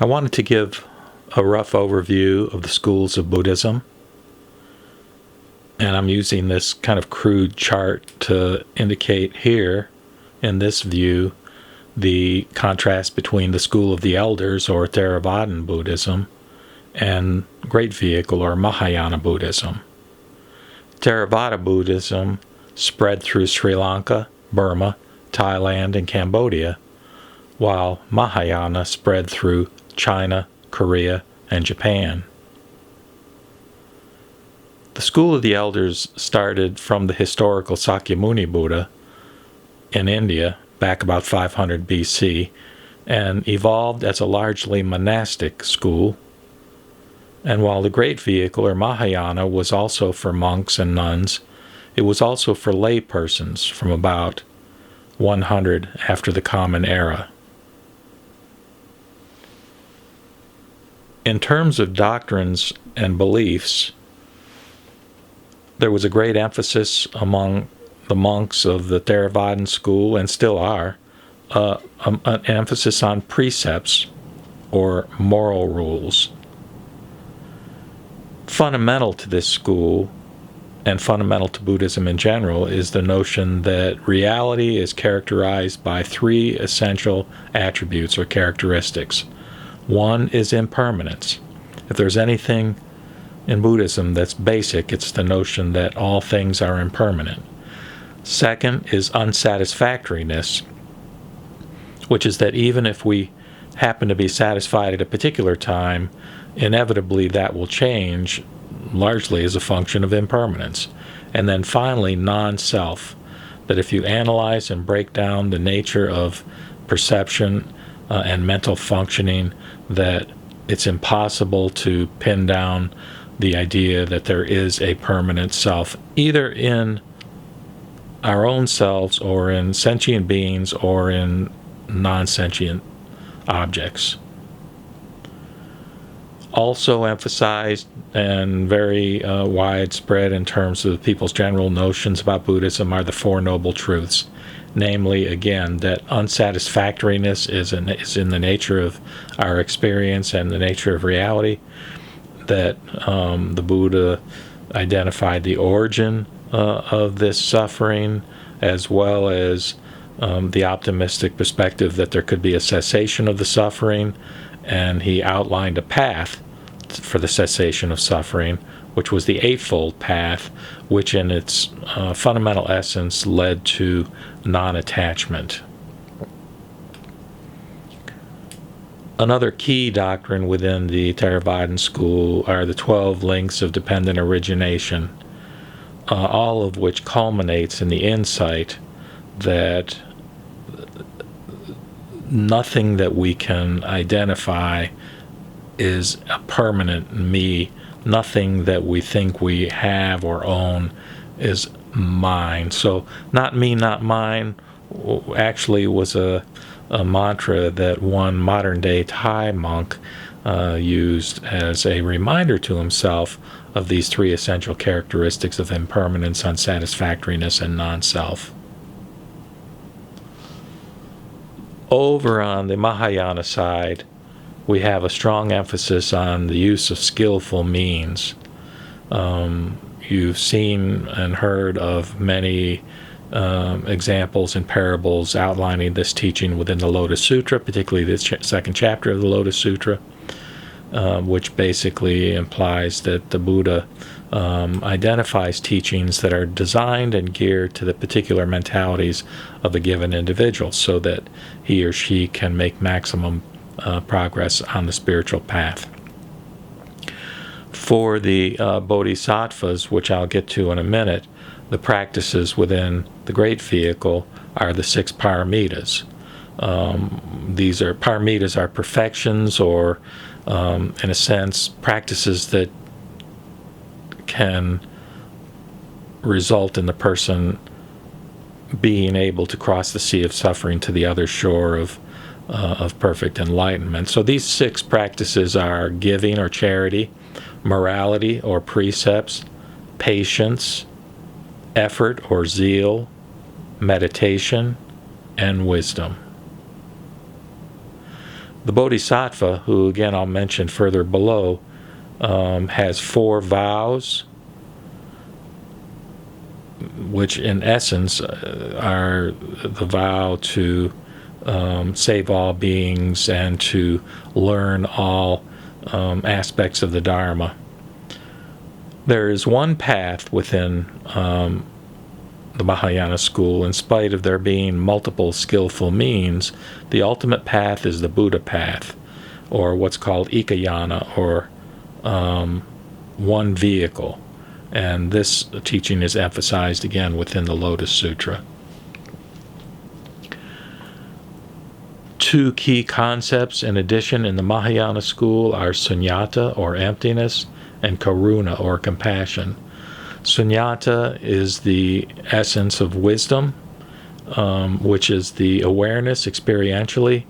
I wanted to give a rough overview of the schools of Buddhism, and I'm using this kind of crude chart to indicate here in this view the contrast between the School of the Elders, or Theravada Buddhism, and Great Vehicle, or Mahayana Buddhism. Theravada Buddhism spread through Sri Lanka, Burma, Thailand, and Cambodia, while Mahayana spread through China, Korea, and Japan. The School of the Elders started from the historical Sakyamuni Buddha in India back about 500 BC and evolved as a largely monastic school. And while the Great Vehicle, or Mahayana, was also for monks and nuns, it was also for lay persons from about 100 after the Common Era. In terms of doctrines and beliefs, there was a great emphasis among the monks of the Theravada school, and still are, an emphasis on precepts or moral rules. Fundamental to this school, and fundamental to Buddhism in general, is the notion that reality is characterized by three essential attributes or characteristics. One is impermanence. If there's anything in Buddhism that's basic, it's the notion that all things are impermanent. Second is unsatisfactoriness, which is that even if we happen to be satisfied at a particular time, inevitably that will change, largely as a function of impermanence. And then finally, non-self, that if you analyze and break down the nature of perception and mental functioning, that it's impossible to pin down the idea that there is a permanent self, either in our own selves or in sentient beings or in non-sentient objects. Also emphasized and very widespread in terms of people's general notions about Buddhism are the Four Noble Truths. Namely, again, that unsatisfactoriness is in the nature of our experience and the nature of reality, that the Buddha identified the origin of this suffering, as well as the optimistic perspective that there could be a cessation of the suffering, and he outlined a path for the cessation of suffering, which was the Eightfold Path, which in its fundamental essence led to non-attachment. Another key doctrine within the Theravada school are the 12 links of dependent origination, all of which culminates in the insight that nothing that we can identify is a permanent me. Nothing that we think we have or own is mine. So not me, not mine actually was a mantra that one modern-day Thai monk used as a reminder to himself of these three essential characteristics of impermanence, unsatisfactoriness, and non-self. Over on the Mahayana side, we have a strong emphasis on the use of skillful means. You've seen and heard of many examples and parables outlining this teaching within the Lotus Sutra, particularly the second chapter of the Lotus Sutra, which basically implies that the Buddha identifies teachings that are designed and geared to the particular mentalities of a given individual so that he or she can make maximum progress on the spiritual path. For the bodhisattvas, which I'll get to in a minute, the practices within the Great Vehicle are the 6 paramitas. These are paramitas are perfections, or in a sense, practices that can result in the person being able to cross the sea of suffering to the other shore of perfect enlightenment. So these 6 practices are giving or charity, morality or precepts, patience, effort or zeal, meditation, and wisdom. The Bodhisattva, who again I'll mention further below, has 4 vows, which in essence are the vow to save all beings and to learn all aspects of the Dharma. There is one path within the Mahayana school. In spite of there being multiple skillful means, the ultimate path is the Buddha path, or what's called Ikayana, or one vehicle. And this teaching is emphasized again within the Lotus Sutra. 2 key concepts in addition in the Mahayana school are sunyata, or emptiness, and karuna, or compassion. Sunyata is the essence of wisdom, which is the awareness experientially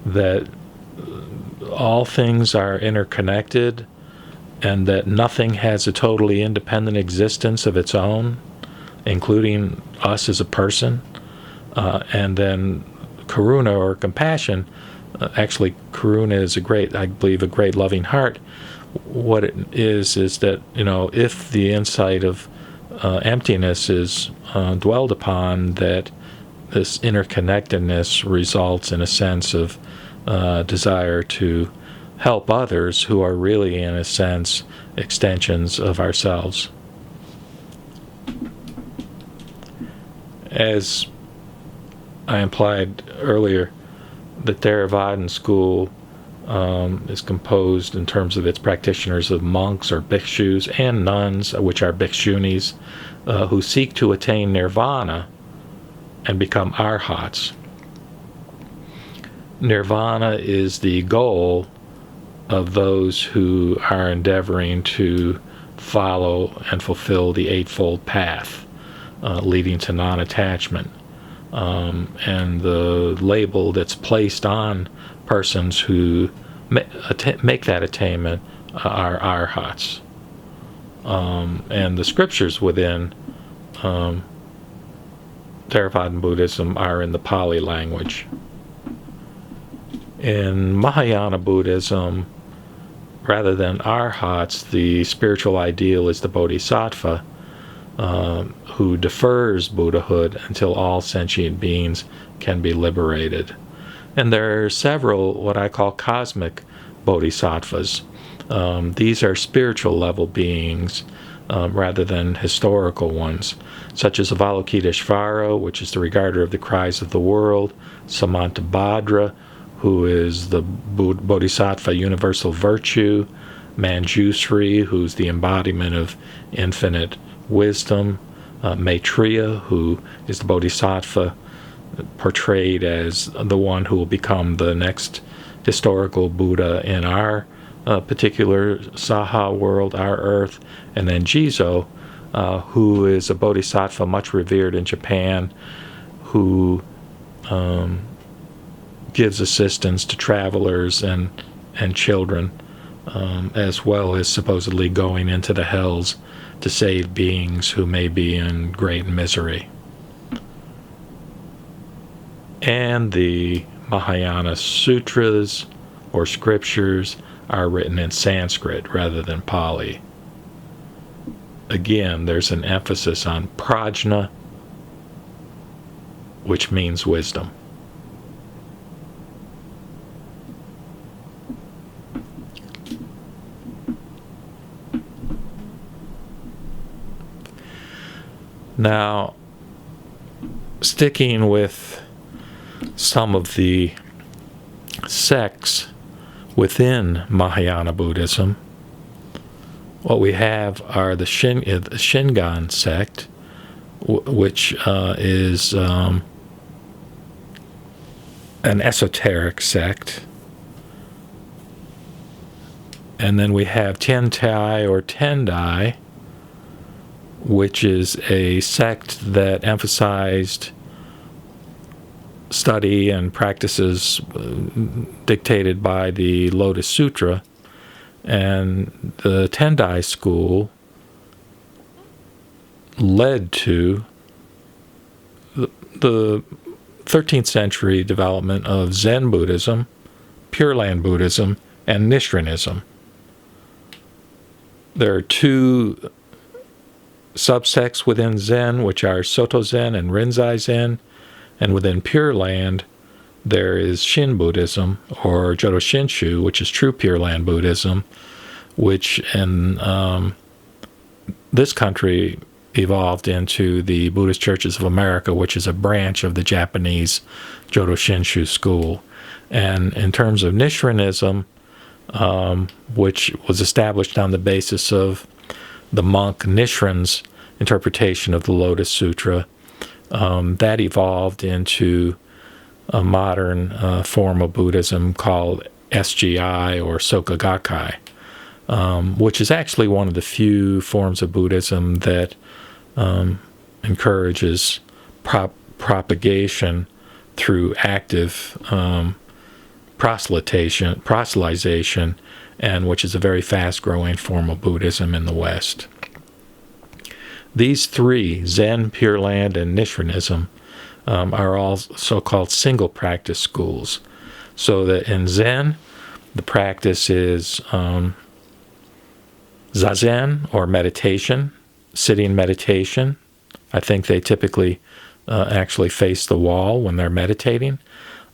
that all things are interconnected and that nothing has a totally independent existence of its own, including us as a person. And then karuna, or compassion, actually karuna is I believe a great loving heart. What it is that, if the insight of emptiness is dwelled upon, that this interconnectedness results in a sense of desire to help others who are really, in a sense, extensions of ourselves. As I implied earlier, the Theravada school is composed in terms of its practitioners of monks or bhikshus and nuns, which are bhikshunis, who seek to attain nirvana and become arhats. Nirvana is the goal of those who are endeavoring to follow and fulfill the Eightfold Path, leading to non-attachment. And the label that's placed on persons who make that attainment are arhats. And the scriptures within Theravada Buddhism are in the Pali language. In Mahayana Buddhism, rather than arhats, the spiritual ideal is the bodhisattva, who defers Buddhahood until all sentient beings can be liberated. And there are several what I call cosmic bodhisattvas. These are spiritual level beings rather than historical ones, such as Avalokiteshvara, which is the regarder of the cries of the world, Samantabhadra, who is the bodhisattva universal virtue, Manjusri, who's the embodiment of infinite wisdom, Maitreya, who is the bodhisattva portrayed as the one who will become the next historical Buddha in our particular Saha world, our earth, and then Jizo, who is a bodhisattva much revered in Japan, who gives assistance to travelers and children, as well as supposedly going into the hells to save beings who may be in great misery. And the Mahayana sutras, or scriptures, are written in Sanskrit rather than Pali. Again, there's an emphasis on prajna, which means wisdom. Now, sticking with some of the sects within Mahayana Buddhism, what we have are the Shingon sect, which is an esoteric sect. And then we have Tiantai or Tendai, which is a sect that emphasized study and practices dictated by the Lotus Sutra. And the Tendai school led to the 13th century development of Zen Buddhism, Pure Land Buddhism and Nichirenism. There are two subsects within Zen, which are Soto Zen and Rinzai Zen, and within Pure Land, there is Shin Buddhism, or Jodo Shinshu, which is true Pure Land Buddhism, which in this country evolved into the Buddhist Churches of America, which is a branch of the Japanese Jodo Shinshu school. And in terms of Nichirenism, which was established on the basis of the monk Nichiren's interpretation of the Lotus Sutra, that evolved into a modern form of Buddhism called SGI, or Soka Gakkai, which is actually one of the few forms of Buddhism that encourages propagation through active proselytization, and which is a very fast-growing form of Buddhism in the West. These three, Zen, Pure Land, and Nichirenism, are all so-called single practice schools. So that in Zen, the practice is zazen, or meditation, sitting meditation. I think they typically actually face the wall when they're meditating.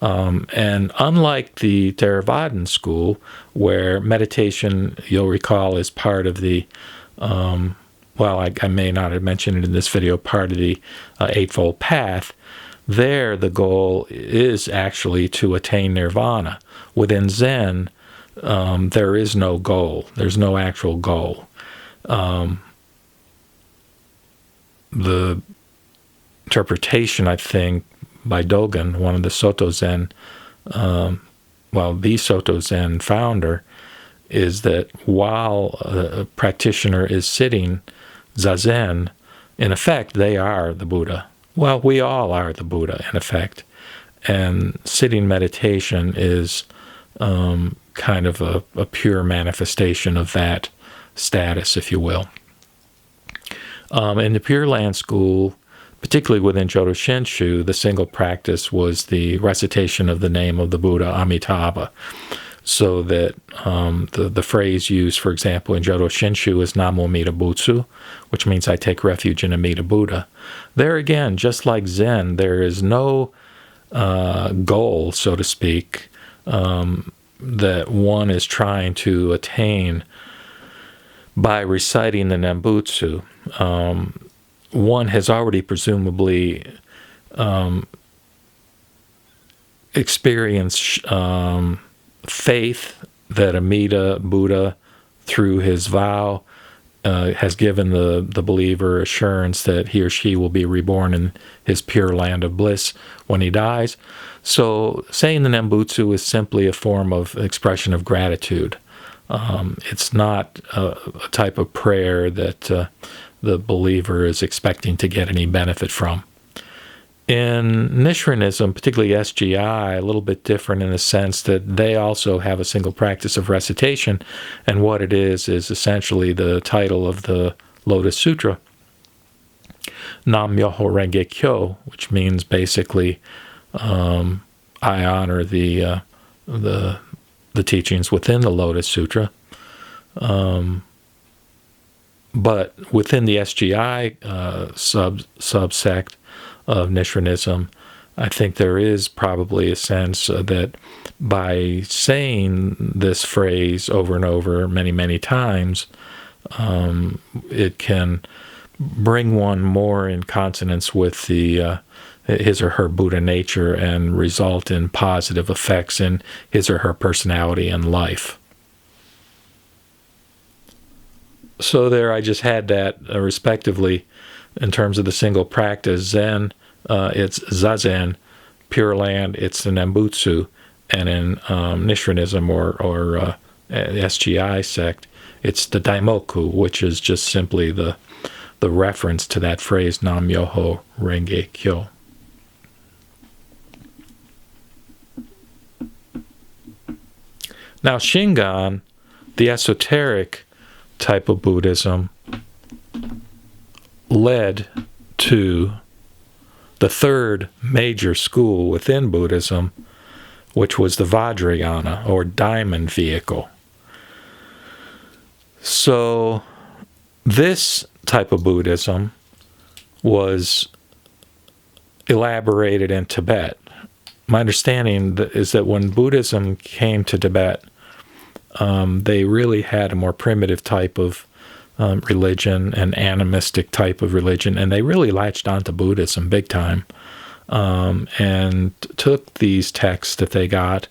And unlike the Theravadan school, where meditation, you'll recall, is part of the, I may not have mentioned it in this video, part of the Eightfold Path, there the goal is actually to attain nirvana. Within Zen, there is no goal. There's no actual goal. The interpretation, I think, by Dogen, one of the Soto Zen, the Soto Zen founder, is that while a practitioner is sitting zazen, in effect, they are the Buddha. Well, we all are the Buddha, in effect. And sitting meditation is kind of a pure manifestation of that status, if you will. In the Pure Land school, particularly within Jodo Shinshu, the single practice was the recitation of the name of the Buddha, Amitabha. So that the phrase used, for example, in Jodo Shinshu is Namo Amida Butsu, which means I take refuge in Amida Buddha. There again, just like Zen, there is no goal, so to speak, that one is trying to attain by reciting the Nembutsu. One has already presumably experienced faith that Amida Buddha, through his vow, has given the believer assurance that he or she will be reborn in his pure land of bliss when he dies. So saying the Nembutsu is simply a form of expression of gratitude. It's not a type of prayer that the believer is expecting to get any benefit from. In Nichirenism, particularly SGI, a little bit different in the sense that they also have a single practice of recitation, and what it is essentially the title of the Lotus Sutra, Nam Myoho Renge Kyo, which means basically I honor the teachings within the Lotus Sutra. But within the SGI subsect of Nichirenism, I think there is probably a sense that by saying this phrase over and over many, many times, it can bring one more in consonance with his or her Buddha nature and result in positive effects in his or her personality and life. So there I just had that respectively in terms of the single practice. Zen, it's Zazen. Pure Land, it's the Nembutsu. And in Nichirenism or SGI sect, it's the Daimoku, which is just simply the reference to that phrase, Nam Myoho Renge Kyo. Now Shingon, the esoteric type of Buddhism, led to the third major school within Buddhism, which was the Vajrayana, or diamond vehicle. So this type of Buddhism was elaborated in Tibet. My understanding is that when Buddhism came to Tibet, they really had a more primitive type of religion, an animistic type of religion, and they really latched onto Buddhism big time, and took these texts that they got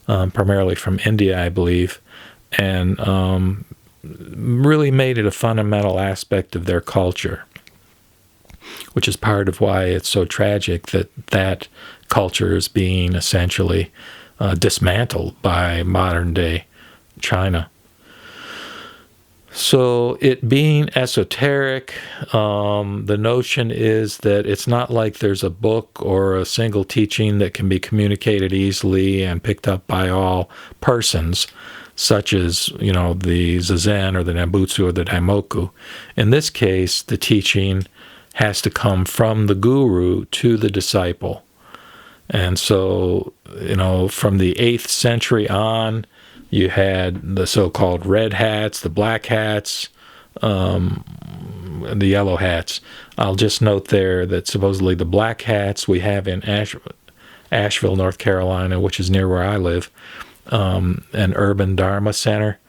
primarily from India, I believe, and really made it a fundamental aspect of their culture, which is part of why it's so tragic that that culture is being essentially dismantled by modern-day China. So it being esoteric, the notion is that it's not like there's a book or a single teaching that can be communicated easily and picked up by all persons, such as, the Zazen or the Nembutsu or the Daimoku. In this case, the teaching has to come from the guru to the disciple. And so, from the 8th century on, you had the so-called red hats, the black hats, the yellow hats. I'll just note there that supposedly the black hats we have in Asheville, North Carolina, which is near where I live, an urban Dharma center.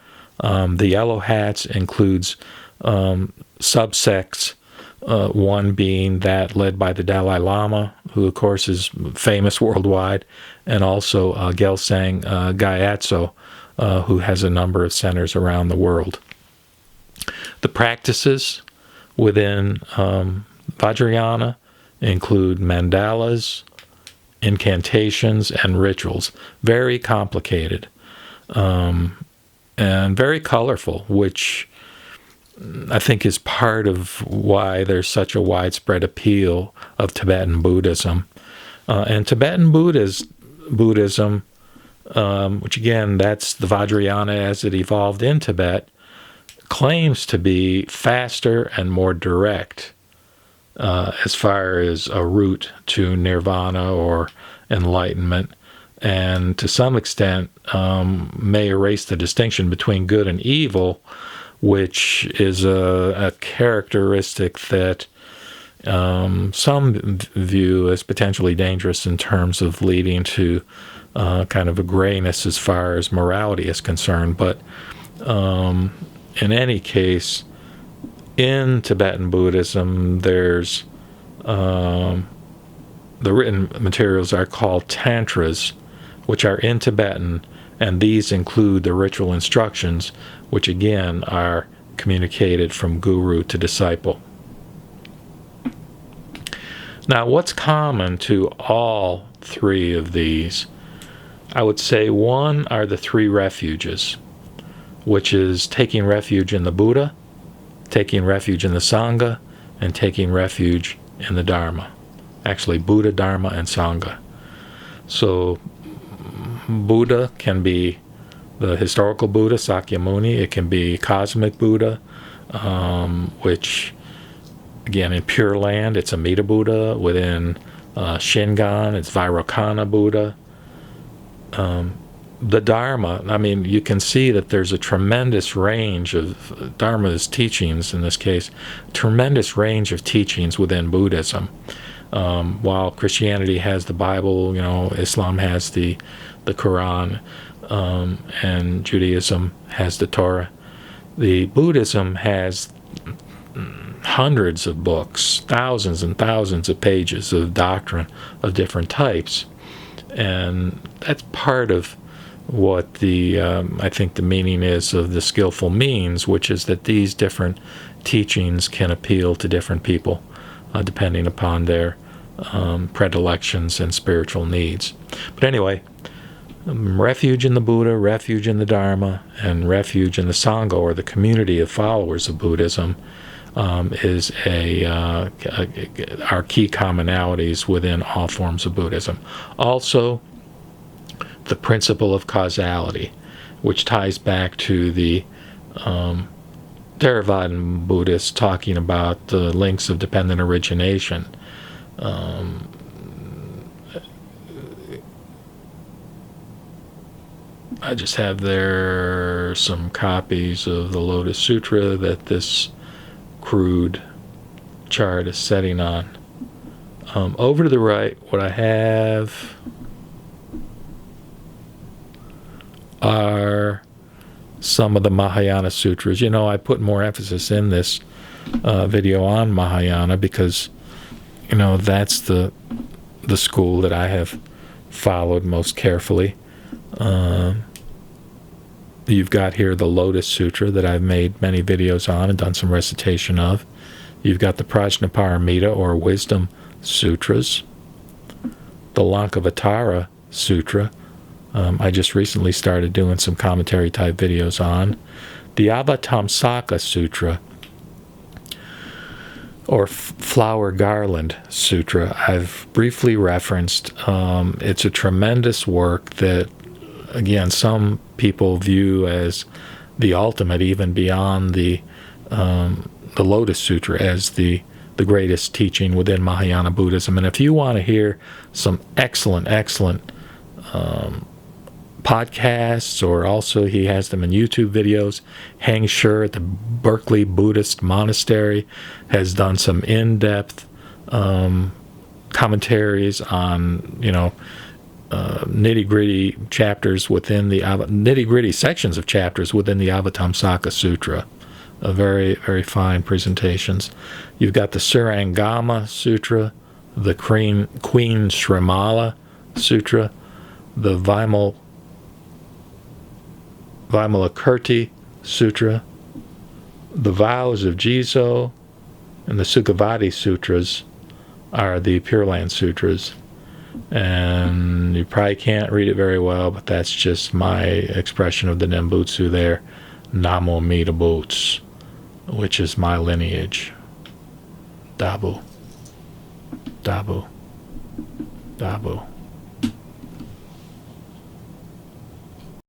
The yellow hats includes sub-sects, one being that led by the Dalai Lama, who of course is famous worldwide, and also Gelsang Gyatso, who has a number of centers around the world. The practices within Vajrayana include mandalas, incantations, and rituals. Very complicated and very colorful, which I think is part of why there's such a widespread appeal of Tibetan Buddhism. And Tibetan Buddhism, which again, that's the Vajrayana as it evolved in Tibet, claims to be faster and more direct as far as a route to nirvana or enlightenment, and to some extent may erase the distinction between good and evil, which is a characteristic that some view as potentially dangerous in terms of leading to kind of a grayness as far as morality is concerned. But in any case, in Tibetan Buddhism, there's the written materials are called tantras, which are in Tibetan, and these include the ritual instructions, which again are communicated from guru to disciple. Now, what's common to all three of these? I would say one are the three refuges, which is taking refuge in the Buddha, taking refuge in the Sangha, and taking refuge in the Dharma. Actually, Buddha, Dharma, and Sangha. So Buddha can be the historical Buddha, Sakyamuni. It can be cosmic Buddha, which, again, in Pure Land, it's Amida Buddha. Within Shingon, it's Vairocana Buddha. The Dharma, I mean, you can see that there's a tremendous range of Dharma's teachings, in this case, tremendous range of teachings within Buddhism. While Christianity has the Bible, Islam has the Quran, and Judaism has the Torah. The Buddhism has hundreds of books, thousands and thousands of pages of doctrine of different types. And that's part of what I think the meaning is of the skillful means, which is that these different teachings can appeal to different people depending upon their predilections and spiritual needs. But anyway, refuge in the Buddha, refuge in the Dharma, and refuge in the Sangha, or the community of followers of Buddhism, is our key commonalities within all forms of Buddhism. Also, the principle of causality, which ties back to the Theravada Buddhists talking about the links of dependent origination. I just have there some copies of the Lotus Sutra that this crude chart is setting on. Over to the right, what I have are some of the Mahayana sutras. You know, I put more emphasis in this video on Mahayana because, you know, that's the school that I have followed most carefully. You've got here the Lotus Sutra that I've made many videos on and done some recitation of. You've got the Prajnaparamita or Wisdom Sutras, the Lankavatara Sutra. I just recently started doing some commentary type videos on the Avatamsaka Sutra, or Flower Garland Sutra. I've briefly referenced. It's a tremendous work that, again, some people view as the ultimate, even beyond the Lotus Sutra, as the greatest teaching within Mahayana Buddhism. And if you want to hear some excellent podcasts, or also he has them in YouTube videos, Heng Sure at the Berkeley Buddhist Monastery has done some in-depth commentaries on, you know, nitty-gritty chapters within the nitty-gritty sections of chapters within the Avatamsaka Sutra. Very, very fine presentations. You've got the Surangama Sutra, the Queen Srimala Sutra, the Vimalakirti Sutra, the Vows of Jizo, and the Sukhavati Sutras are the Pure Land Sutras. And you probably can't read it very well, but that's just my expression of the Nembutsu there. Namo Amida Boots, which is my lineage. Dabu. Dabu. Dabu.